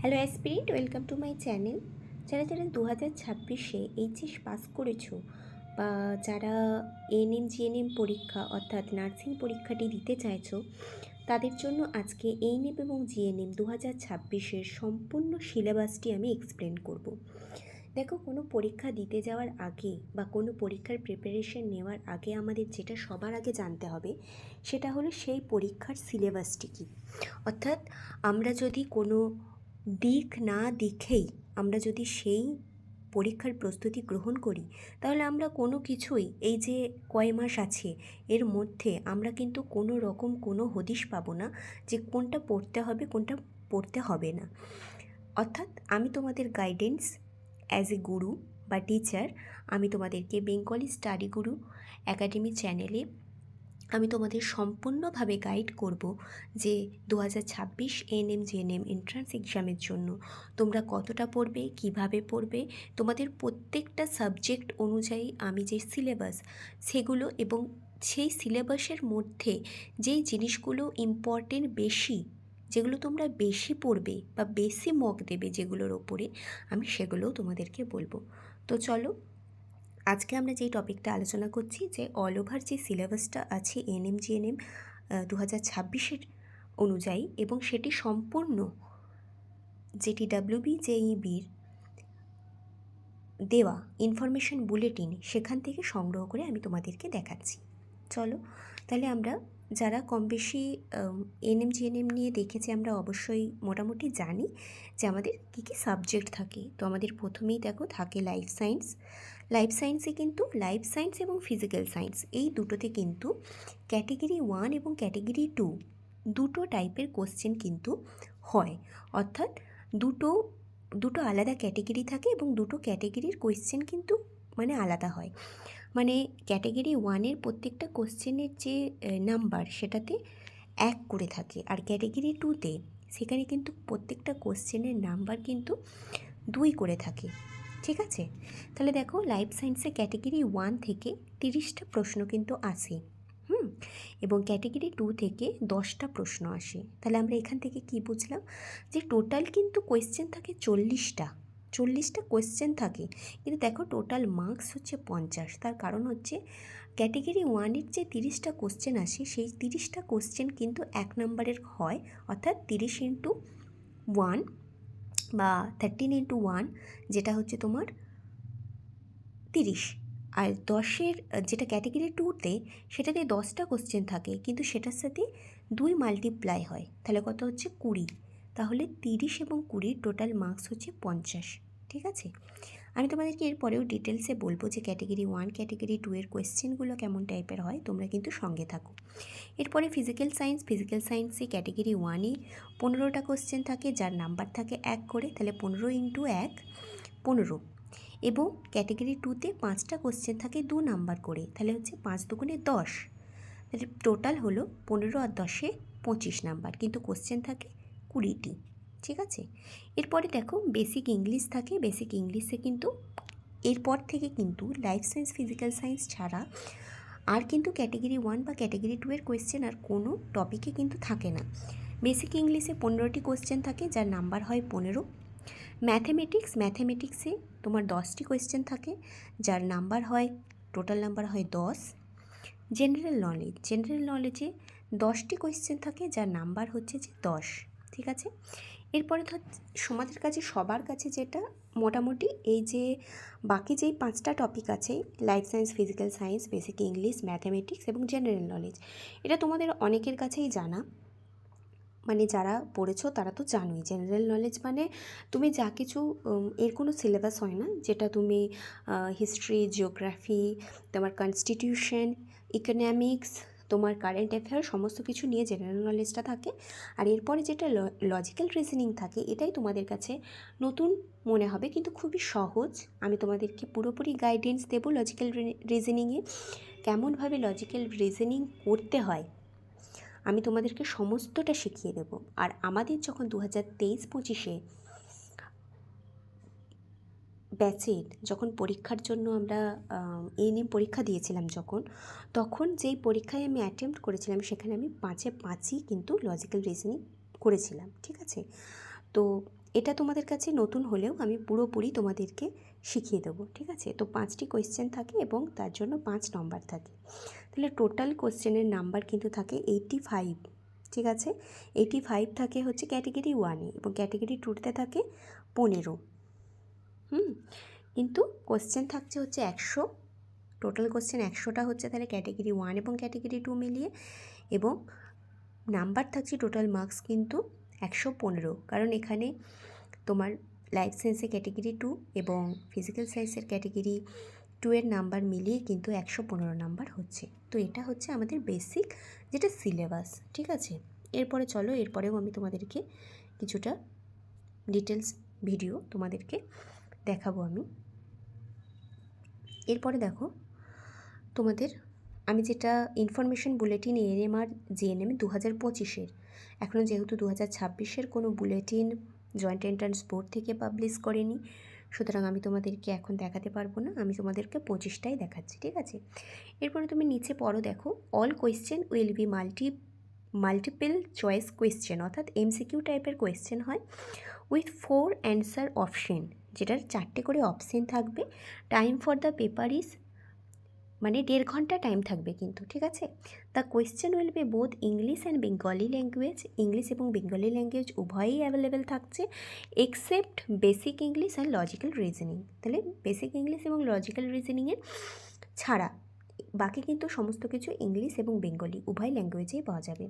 Hello spirit, welcome to my channel. যারা যারা 2026-এ HS pass করেছো বা যারা এএনএম জিএনএম পরীক্ষা অর্থাৎ নার্সিং পরীক্ষাটি দিতে চাইছো, তাদের জন্য আজকে এএনএম এবং জিএনএম 2026-এর সম্পূর্ণ সিলেবাসটি আমি এক্সপ্লেন করব। দেখো, কোনো পরীক্ষা দিতে যাওয়ার আগে বা কোনো পরীক্ষার প্রিপারেশন নেওয়ার আগে আমাদের যেটা সবার আগে জানতে হবে সেটা হলো সেই পরীক্ষার সিলেবাসটি কী। অর্থাৎ আমরা যদি কোনো দিক না দেখেই আমরা যদি সেই পরীক্ষার প্রস্তুতি গ্রহণ করি, তাহলে আমরা কোনো কিছুই এই যে কয় মাস আছে এর মধ্যে আমরা কিন্তু কোনো রকম কোনো হদিশ পাবো না যে কোনটা পড়তে হবে কোনটা পড়তে হবে না। অর্থাৎ আমি তোমাদের গাইডেন্স অ্যাজ এ গুরু বা টিচার, আমি তোমাদেরকে বেঙ্গলি স্টাডি গুরু একাডেমি চ্যানেলে আমি তোমাদের সম্পূর্ণভাবে গাইড করব যে 2026 এএনএম জিএনএম এন্ট্রান্স এক্সামের জন্য তোমরা কতটা পড়বে, কিভাবে পড়বে, তোমাদের প্রত্যেকটা সাবজেক্ট অনুযায়ী আমি যে সিলেবাস সেগুলো এবং সেই সিলেবাসের মধ্যে যেই জিনিসগুলো ইম্পর্টেন্ট বেশি, যেগুলো তোমরা বেশি পড়বে বা বেশি মক দেবে যেগুলোর ওপরে, আমি সেগুলোও তোমাদেরকে বলবো। তো চলো, আজকে আমরা যেই টপিকটা আলোচনা করছি যে অল ওভার যে সিলেবাসটা আছে এএনএম জিএনএম 2026-এর অনুযায়ী, এবং সেটি সম্পূর্ণ যেটি WBJEBর দেওয়া ইনফরমেশন বুলেটিন সেখান থেকে সংগ্রহ করে আমি তোমাদেরকে দেখাচ্ছি। চলো তাহলে আমরা যারা কম বেশি এএনএম জিএনএম নিয়ে দেখেছি, আমরা অবশ্যই মোটামুটি জানি যে আমাদের কী কী সাবজেক্ট থাকে। তো আমাদের প্রথমেই দেখো থাকে লাইফ সায়েন্স। লাইফ সায়েন্সে কিন্তু লাইফ সায়েন্স এবং ফিজিক্যাল সায়েন্স এই দুটোতে কিন্তু ক্যাটেগরি 1 এবং ক্যাটেগরি 2 দুটো টাইপের কোশ্চেন কিন্তু হয়। অর্থাৎ দুটো দুটো আলাদা ক্যাটেগরি থাকে এবং দুটো ক্যাটেগরির কোয়েশ্চেন কিন্তু মানে আলাদা হয়। মানে ক্যাটেগরি 1-এর প্রত্যেকটা কোশ্চেনের যে নাম্বার সেটাতে 1 করে থাকে, আর ক্যাটেগরি 2-তে সেখানে কিন্তু প্রত্যেকটা কোশ্চেনের নাম্বার কিন্তু 2 করে থাকে। ঠিক আছে, তাহলে দেখো লাইফ সায়েন্সে ক্যাটেগরি 1 থেকে 30টা প্রশ্ন কিন্তু আসে, এবং ক্যাটেগরি 2 থেকে 10টা প্রশ্ন আসে। তাহলে আমরা এখান থেকে কি বুঝলাম যে টোটাল কিন্তু কোয়েশ্চেন থাকে 40টা কোয়েশ্চেন থাকে, কিন্তু দেখো টোটাল মার্কস হচ্ছে 50। তার কারণ হচ্ছে ক্যাটেগরি 1-এর যে 30টা কোশ্চেন আসে সেই 30টা কোশ্চেন কিন্তু 1 নম্বরের হয়, অর্থাৎ 30 ইন্টু 1 বা 13 ইন্টু 1, যেটা হচ্ছে তোমার 30। আর 10-এর যেটা ক্যাটেগরি 2-তে সেটাতে 10টা কোশ্চেন থাকে, কিন্তু সেটার সাথে 2 মাল্টিপ্লাই হয়, তাহলে কত হচ্ছে 20। তাহলে 30 এবং 20 টোটাল মার্কস হচ্ছে 50। ঠিক আছে, আমি তোমাদেরকে এরপরেও ডিটেলসে বলবো যে ক্যাটেগরি 1 ক্যাটেগরি 2-এর কোয়েশ্চেনগুলো কেমন টাইপের হয়, তোমরা কিন্তু সঙ্গে থাকো। এরপরে ফিজিক্যাল সায়েন্সে ক্যাটেগরি 1-এ 15টা কোশ্চেন থাকে, যার নাম্বার থাকে 1 করে, তাহলে 15 ইন্টু 1 15। এবং ক্যাটেগরি 2-তে 5টা কোশ্চেন থাকে 2 নাম্বার করে, তাহলে হচ্ছে 5 দুগুণে 10। তাহলে টোটাল হলো 15 আর 10-এ 25 নাম্বার, কিন্তু কোশ্চেন থাকে 20টি। ঠিক আছে, এরপরে দেখো বেসিক ইংলিশ থাকে। বেসিক ইংলিশে কিন্তু এরপর থেকে কিন্তু লাইফ সায়েন্স ফিজিক্যাল সায়েন্স ছাড়া আর কিন্তু ক্যাটেগরি 1 বা ক্যাটেগরি 2-এর কোয়েশ্চেন আর কোনো টপিকে কিন্তু থাকে না। বেসিক ইংলিশে 15টি কোয়েশ্চেন থাকে, যার নাম্বার হয় 15। ম্যাথমেটিক্সে তোমার 10টি কোয়েশ্চেন থাকে, যার নাম্বার হয় টোটাল নাম্বার হয় 10। জেনারেল নলেজে 10টি কোয়েশ্চেন থাকে, যার নাম্বার হচ্ছে যে 10। ঠিক আছে, এরপরে ধর সমাজের কাছে সবার কাছে যেটা মোটামুটি এই যে বাকি যেই 5টা টপিক আছে, life science physical science basic English mathematics এবং জেনারেল নলেজ, এটা তোমাদের অনেকের কাছেই জানা। মানে যারা পড়েছো তারা তো জানোই, জেনারেল নলেজ মানে তুমি যা কিছু এর কোনো সিলেবাস হয় না, যেটা তুমি হিস্ট্রি, জিওগ্রাফি, তোমার কনস্টিটিউশন, ইকোনমিক্স, তোমার কারেন্ট অ্যাফেয়ার সমস্ত কিছু নিয়ে জেনারেল নলেজটা থাকে। আর এরপরে যেটা লজিক্যাল রিজনিং থাকে, এটাই তোমাদের কাছে নতুন মনে হবে, কিন্তু খুবই সহজ। আমি তোমাদেরকে পুরোপুরি গাইডেন্স দেবো লজিক্যাল রিজনিংয়ে, কেমনভাবে লজিক্যাল রিজনিং করতে হয় আমি তোমাদেরকে সমস্তটা শিখিয়ে দেব। আর আমাদের যখন 2023-25-এ ব্যাচের যখন পরীক্ষার জন্য আমরা এএনএম পরীক্ষা দিয়েছিলাম তখন যেই পরীক্ষায় আমি অ্যাটেম্প্ট করেছিলাম সেখানে আমি 5-এ 5ই কিন্তু লজিক্যাল রিজনিং করেছিলাম। ঠিক আছে, তো এটা তোমাদের কাছে নতুন হলেও আমি পুরোপুরি তোমাদেরকে শিখিয়ে দেবো, ঠিক আছে। তো 5টি কোয়েশ্চেন থাকে এবং তার জন্য 5 নম্বর থাকে। তাহলে টোটাল কোয়েশ্চেনের নাম্বার কিন্তু থাকে 85, ঠিক আছে। 85 থাকে হচ্ছে ক্যাটেগরি 1-এ এবং ক্যাটেগরি 2-তে থাকে 15। কিন্তু কোয়েশ্চেন থাকছে হচ্ছে 100, টোটাল কোয়েশ্চেন 100টা হচ্ছে তাহলে ক্যাটেগরি 1 এবং ক্যাটেগরি 2 মিলিয়ে, এবং নাম্বার থাকছে টোটাল মার্কস কিন্তু 115, কারণ এখানে তোমার লাইফ সায়েন্সের ক্যাটেগরি 2 এবং ফিজিক্যাল সায়েন্সের ক্যাটেগরি 2 এর নাম্বার মিলিয়ে কিন্তু 115 নাম্বার হচ্ছে। তো এটা হচ্ছে আমাদের বেসিক যেটা সিলেবাস, ঠিক আছে। এরপরে চলো, এরপরেও আমি তোমাদেরকে কিছুটা ডিটেলস ভিডিও তোমাদেরকে দেখাবো আমি। এরপরে দেখো তোমাদের আমি যেটা ইনফরমেশন বুলেটিন এএনএম আর জিএনএম 2025-এর, এখনও যেহেতু 2026-এর কোনো বুলেটিন জয়েন্ট এন্ট্রান্স বোর্ড থেকে পাবলিশ করেনি, সুতরাং আমি তোমাদেরকে এখন দেখাতে পারবো না, আমি তোমাদেরকে 25টাই দেখাচ্ছি, ঠিক আছে। এরপরে তুমি নিচে পড়ো, দেখো all question will be multiple choice question, অর্থাৎ এমসিকিউ টাইপের কোয়েশ্চেন হয় উইথ 4 অ্যান্সার অপশন, যেটার 4টে করে অপশন থাকবে। Time for the paper is, মানে 1.5 ঘন্টা টাইম থাকবে কিন্তু, ঠিক আছে। The question will be both English and Bengali language, English এবং বেঙ্গলি ল্যাঙ্গুয়েজ উভয়ই অ্যাভেলেবেল থাকছে, except basic English and logical reasoning. তাহলে বেসিক ইংলিশ এবং লজিক্যাল রিজনিংয়ের ছাড়া বাকি কিন্তু সমস্ত কিছু ইংলিশ এবং বেঙ্গলি উভয় ল্যাঙ্গুয়েজেই পাওয়া যাবে।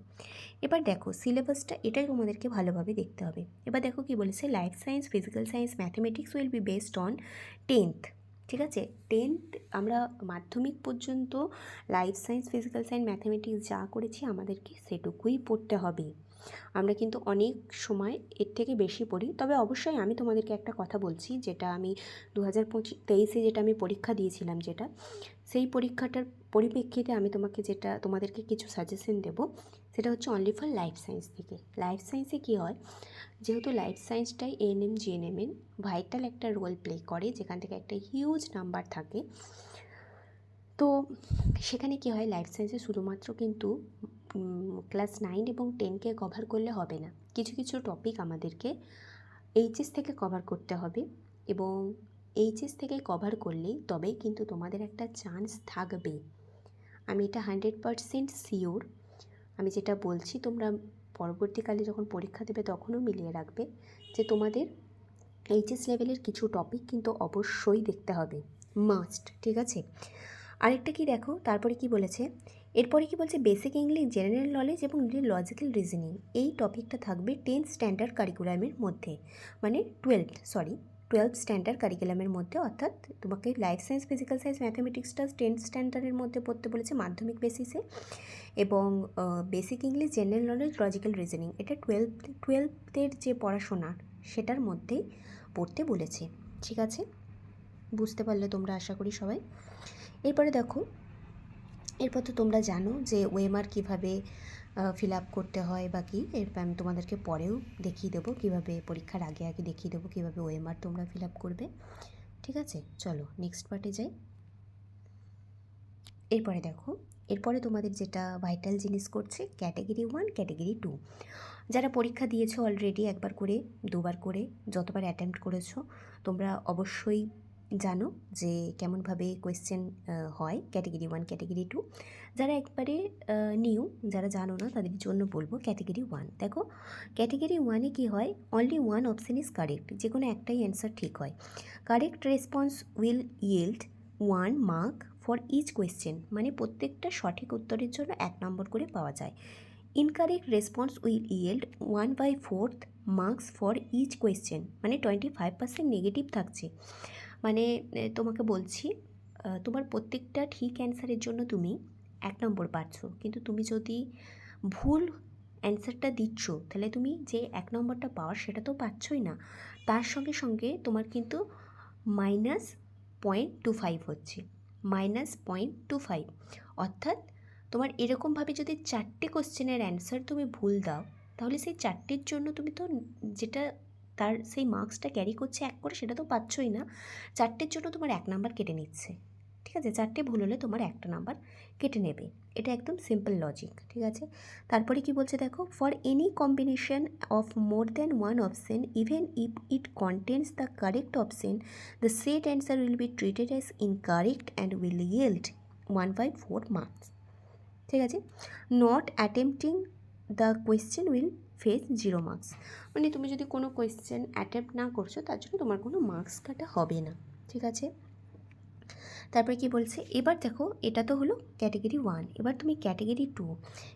এবার দেখো সিলেবাসটা, এটাই তোমাদেরকে ভালোভাবে দেখতে হবে। এবার দেখো কি বলেছে, life science, physical science, mathematics will be based on 10th, ঠিক আছে। 10th আমরা মাধ্যমিক পর্যন্ত life science, physical science, mathematics যা করেছি আমাদেরকে সেটুকুই পড়তে হবে। আমরা কিন্তু অনেক সময় এর থেকে বেশি পড়ি। তবে অবশ্যই আমি তোমাদেরকে একটা কথা বলছি, যেটা আমি 2023-এ যেটা আমি পরীক্ষা দিয়েছিলাম, যেটা সেই পরীক্ষাটার পরিপ্রেক্ষিতে আমি তোমাদেরকে কিছু সাজেশন দেব, সেটা হচ্ছে অনলি ফর লাইফ সায়েন্স থেকে। লাইফ সায়েন্সে কী হয়, যেহেতু লাইফ সায়েন্সটাই এএনএম জিএনএমের ভাইটাল একটা রোল প্লে করে, যেখান থেকে একটা হিউজ নাম্বার থাকে, তো সেখানে কী হয়, লাইফ সায়েন্সে শুধুমাত্র কিন্তু ক্লাস 9 এবং 10কে কভার করলে হবে না, কিছু কিছু টপিক আমাদেরকে এইচএস থেকে কভার করতে হবে, এবং এইচএস থেকে কভার করলেই তবেই কিন্তু তোমাদের একটা চান্স থাকবে। আমি এটা 100% শিওর। আমি যেটা বলছি তোমরা পরবর্তীকালে যখন পরীক্ষা দেবে তখনও মিলিয়ে রাখবে, যে তোমাদের এইচএস লেভেলের কিছু টপিক কিন্তু অবশ্যই দেখতে হবে, মাস্ট, ঠিক আছে। আরেকটা কি দেখো, তারপরে কি বলেছে, এরপরে কি বলছে, বেসিক ইংলিশ, জেনারেল নলেজ এবং লজিক্যাল রিজনিং, এই টপিকটা থাকবে 10th স্ট্যান্ডার্ড কারিকুলামের মধ্যে, মানে 12th স্ট্যান্ডার্ড কারিকুলামের মধ্যে, অর্থাৎ তোমাকে লাইফ সায়েন্স, ফিজিক্যাল সায়েন্স, ম্যাথমেটিক্সটা 10th স্ট্যান্ডার্ডের মধ্যে পড়তে বলেছে মাধ্যমিক বেসিসে, এবং basic English, general knowledge, logical reasoning এটা 12th যে পড়াশোনা সেটার মধ্যেই পড়তে বলেছে, ঠিক আছে। বুঝতে পারলে তোমরা, আশা করি সবাই। এরপরে দেখো, এরপর তো তোমরা জানো যে ওএমআর কীভাবে ফিল আপ করতে হয় বা কী, এরপর আমি তোমাদেরকে পরেও দেখিয়ে দেবো, কীভাবে পরীক্ষার আগে আগে দেখিয়ে দেবো কীভাবে ওএমআর তোমরা ফিল আপ করবে, ঠিক আছে। চলো নেক্সট পার্টে যাই। এরপরে দেখো, এরপরে তোমাদের যেটা ভাইটাল জিনিস করছে ক্যাটেগরি 1, ক্যাটেগরি 2। যারা পরীক্ষা দিয়েছো অলরেডি, একবার করে, দুবার করে, যতবার অ্যাটেম্প্ট করেছো, তোমরা অবশ্যই জানো যে কেমনভাবে কোয়েশ্চেন হয় ক্যাটেগরি 1, ক্যাটেগরি 2। যারা একবারে নিউ, যারা জানো না, তাদের জন্য বলবো ক্যাটেগরি 1। দেখো ক্যাটেগরি 1-এ কী হয়, only one option is correct, যে কোনো একটাই অ্যান্সার ঠিক হয়। Correct response will yield 1 mark for each question, মানে প্রত্যেকটা সঠিক উত্তরের জন্য 1 নম্বর করে পাওয়া যায়। Incorrect response will yield 1/4 marks for each question, মানে 25% নেগেটিভ থাকছে। মানে তোমাকে বলছি, তোমার প্রত্যেকটা ঠিক অ্যান্সারের জন্য তুমি 1 নম্বর পাচ্ছ, কিন্তু তুমি যদি ভুল অ্যান্সারটা দিচ্ছ, তাহলে তুমি যে 1 নম্বরটা পাওয়ার সেটা তো পাচ্ছই না, তার সঙ্গে সঙ্গে তোমার কিন্তু -0.25 হচ্ছে, -0.25। অর্থাৎ তোমার এরকমভাবে যদি 4টে কোশ্চেনের অ্যান্সার তুমি ভুল দাও, তাহলে সেই 4টের জন্য তুমি তো যেটা তার সেই মার্কসটা ক্যারি করছে 1 করে, সেটা তো পাচ্ছই না, 4টের জন্য তোমার 1 নাম্বার কেটে নিচ্ছে, ঠিক আছে, 4টে ভুল হলে তোমার একটা নাম্বার কেটে নেবে। এটা একদম সিম্পল লজিক, ঠিক আছে। তারপরে কি বলছে দেখো, for any combination of more than one option even if it contains the correct option the set answer will be treated as incorrect and will yield 1/4 marks. ঠিক আছে, not attempting the question will face 0 marks. মানে তুমি যদি কোনো question attempt না করছো তার জন্য তোমার কোনো মার্কস কাটা হবে না, ঠিক আছে। তারপরে কি বলছে, এবার দেখো এটা তো হলো ক্যাটেগরি 1, এবার তুমি ক্যাটেগরি 2।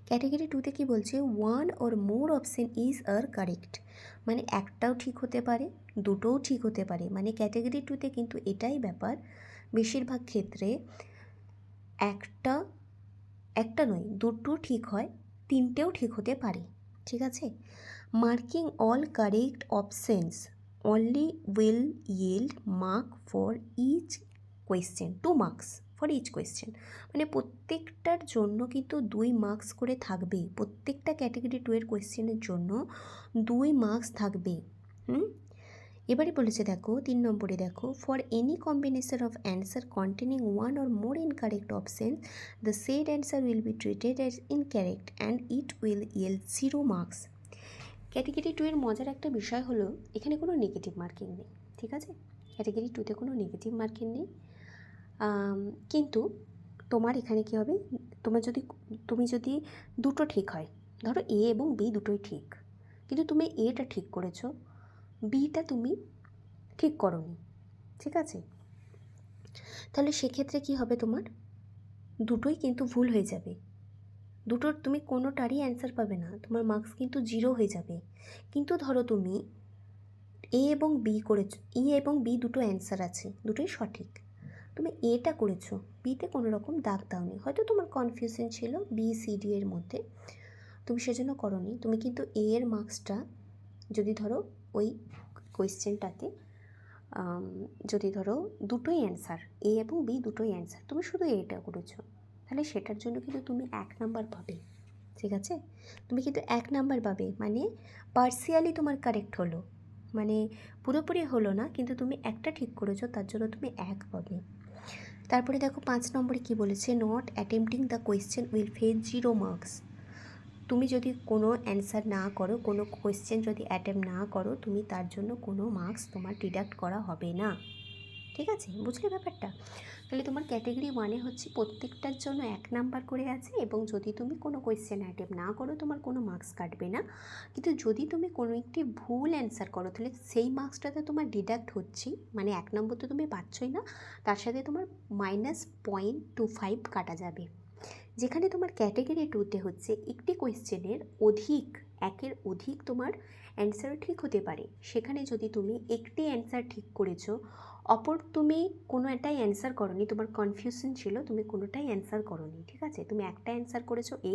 ক্যাটেগরি 2তে কী বলছে, 1 or more option is are correct, মানে একটাও ঠিক হতে পারে, দুটোও ঠিক হতে পারে। মানে ক্যাটেগরি 2তে কিন্তু এটাই ব্যাপার, বেশিরভাগ ক্ষেত্রে একটা নয়, দুটো ঠিক হয়, তিনটেও ঠিক হতে পারে, ঠিক আছে। Marking all correct options only will yield mark for each question, 2 marks for each question. মানে প্রত্যেকটার জন্য কিন্তু 2 মার্কস করে থাকবে, প্রত্যেকটা ক্যাটেগরি 2 এর কোয়েশ্চেনের জন্য 2 মার্কস থাকবে। এবারে বলেছে দেখো 3 নম্বরে দেখো, for any combination of answer containing 1 or more incorrect option the shed answer will be treated as incorrect and it will yield 0 marks. Category 2 এর মজার একটা বিষয় হলো এখানে কোনো নেগেটিভ মার্কিং নেই, ঠিক আছে। ক্যাটেগরি 2তে কোনো নেগেটিভ মার্কিং নেই, কিন্তু তোমার এখানে কী হবে, তুমি যদি দুটো ঠিক হয়, ধরো এ এবং বি দুটোই ঠিক, কিন্তু তুমি এটা ঠিক করেছো, বিটা তুমি ঠিক করোনি, ঠিক আছে, তাহলে সেক্ষেত্রে কি হবে, তোমার দুটোই কিন্তু ভুল হয়ে যাবে, দুটোর তুমি কোনোটারই অ্যান্সার পাবে না, তোমার মার্কস কিন্তু 0 হয়ে যাবে। কিন্তু ধরো তুমি এ এবং বি করেছো, ই এবং বি দুটো অ্যান্সার আছে, দুটোই সঠিক, তুমি এটা করেছো, বিতে কোনো রকম দাগ দাওনি, হয়তো তোমার কনফিউশন ছিল বি সি ডি এর মধ্যে, তুমি সেজন্য করোনি, তুমি কিন্তু এ এর মার্কসটা যদি ধরো ওই কোয়েশ্চেনটাতে যদি ধরো দুটোই অ্যান্সার, এ এবং বি দুটোই অ্যান্সার, তুমি শুধু এটা করেছো, তাহলে সেটার জন্য কিন্তু তুমি 1 নাম্বার পাবে, ঠিক আছে। তুমি কিন্তু 1 নাম্বার পাবে, মানে পার্সিয়ালি তোমার কারেক্ট হলো, মানে পুরোপুরি হলো না, কিন্তু তুমি একটা ঠিক করেছো তার জন্য তুমি 1 পাবে। তারপরে দেখো 5 নম্বরে কি বলেছে, not attempting the question will face 0 marks. তুমি যদি কোনো অ্যান্সার না করো, কোনো কোয়েশ্চেন যদি অ্যাটেম্প না করো, তুমি তার জন্য কোনো মার্কস তোমার ডিডাক্ট করা হবে না, ঠিক আছে, বুঝলে ব্যাপারটা। তাহলে তোমার ক্যাটেগরি 1-এ হচ্ছে প্রত্যেকটার জন্য 1 নাম্বার করে আছে, এবং যদি তুমি কোনো কোয়েশ্চেন অ্যাটেম্প না করো তোমার কোনো মার্কস কাটবে না, কিন্তু যদি তুমি কোনো একটি ভুল অ্যান্সার করো তাহলে সেই মার্কসটাতে তোমার ডিডাক্ট হচ্ছেই, মানে 1 নম্বর তো তুমি পাচ্ছই না, তার সাথে তোমার -0.25 কাটা যাবে। যেখানে তোমার ক্যাটেগরি 2-তে হচ্ছে একটি কোয়েশ্চেনের অধিক, একের অধিক তোমার অ্যান্সার ঠিক হতে পারে, সেখানে যদি তুমি একটি অ্যান্সার ঠিক করেছো, অপর তুমি কোনো একটাই অ্যান্সার করোনি, তোমার কনফিউশন ছিল, তুমি কোনোটাই অ্যান্সার করোনি, ঠিক আছে, তুমি একটা অ্যান্সার করেছো এ,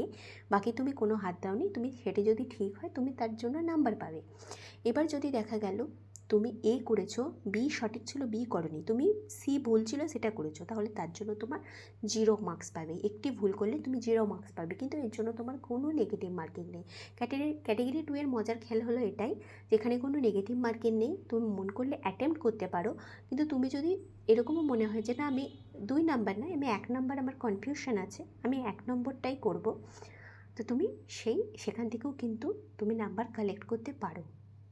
বাকি তুমি কোনো হাত দাওনি, তুমি সেটি যদি ঠিক হয় তুমি তার জন্য নাম্বার পাবে। এবার যদি দেখা গেল তুমি এ করেছো, বি সঠিক ছিল, বি করনি, তুমি সি ভুল ছিল সেটা করেছো, তাহলে তার জন্য তোমার 0 মার্কস পাবে, একটি ভুল করলে তুমি 0 মার্কস পাবে, কিন্তু এর জন্য তোমার কোনো নেগেটিভ মার্কিং নেই। ক্যাটেগরি 2 এর মজার খেলা হলো এটাই, যেখানে কোনো নেগেটিভ মার্কিং নেই, তুমি মন করলে অ্যাটেম্প্ট করতে পারো, কিন্তু তুমি যদি এরকমও মনে হয় যে না আমি 2 নাম্বার না, আমি 1 নাম্বার, আমার কনফিউশন আছে, আমি 1 নম্বরটাই করব, তো তুমি সেখান থেকেও কিন্তু তুমি নাম্বার কালেক্ট করতে পারো,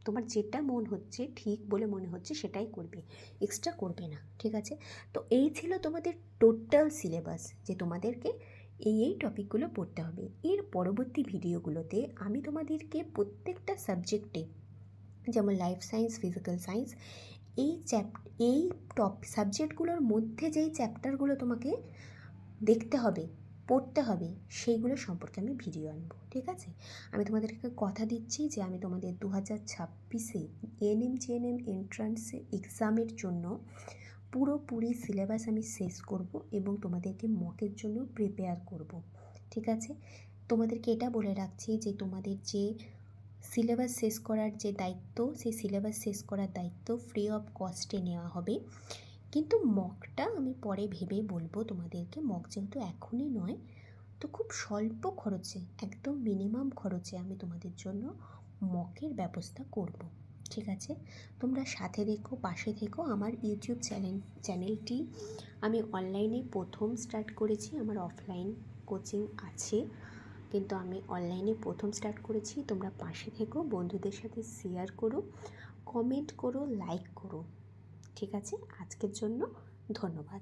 তোমার যেটা মন হচ্ছে ঠিক বলে মনে হচ্ছে সেটাই করবে, এক্সট্রা করবে না, ঠিক আছে। তো এই ছিল তোমাদের টোটাল সিলেবাস, যে তোমাদেরকে এই টপিকগুলো পড়তে হবে। এর পরবর্তী ভিডিওগুলোতে আমি তোমাদেরকে প্রত্যেকটা সাবজেক্টে, যেমন লাইফ সায়েন্স, ফিজিক্যাল সায়েন্স, এই সাবজেক্টগুলোর মধ্যে যেই চ্যাপ্টারগুলো তোমাকে দেখতে হবে, পড়তে হবে, সেইগুলো সম্পর্কে আমি ভিডিও আনবো, ঠিক আছে। আমি তোমাদেরকে কথা দিচ্ছি যে আমি তোমাদের 2026-এ এএনএম জিএনএম এন্ট্রান্স এক্সামের জন্য পুরোপুরি সিলেবাস আমি শেষ করব এবং তোমাদেরকে মকের জন্য প্রিপেয়ার করব, ঠিক আছে। তোমাদেরকে এটা বলে রাখছি যে তোমাদের যে সিলেবাস শেষ করার যে দায়িত্ব, সেই সিলেবাস শেষ করার দায়িত্ব ফ্রি অফ কস্টে নেওয়া হবে, কিন্তু মকটা আমি পরে ভেবে বলবো তোমাদেরকে, মক যেহেতু এখনই নয়, তো খুব স্বল্প খরচে, একদম মিনিমাম খরচে আমি তোমাদের জন্য মকের ব্যবস্থা করব, ঠিক আছে, তোমরা সাথে দেখো, পাশে থেকো। আমার ইউটিউব চ্যানেলটি আমি অনলাইনে প্রথম স্টার্ট করেছি, আমার অফলাইন কোচিং আছে, কিন্তু আমি অনলাইনে প্রথম স্টার্ট করেছি। তোমরা পাশে থেকো, বন্ধুদের সাথে শেয়ার করো, কমেন্ট করো, লাইক করো। ঠিক আছে, আজকের জন্য ধন্যবাদ।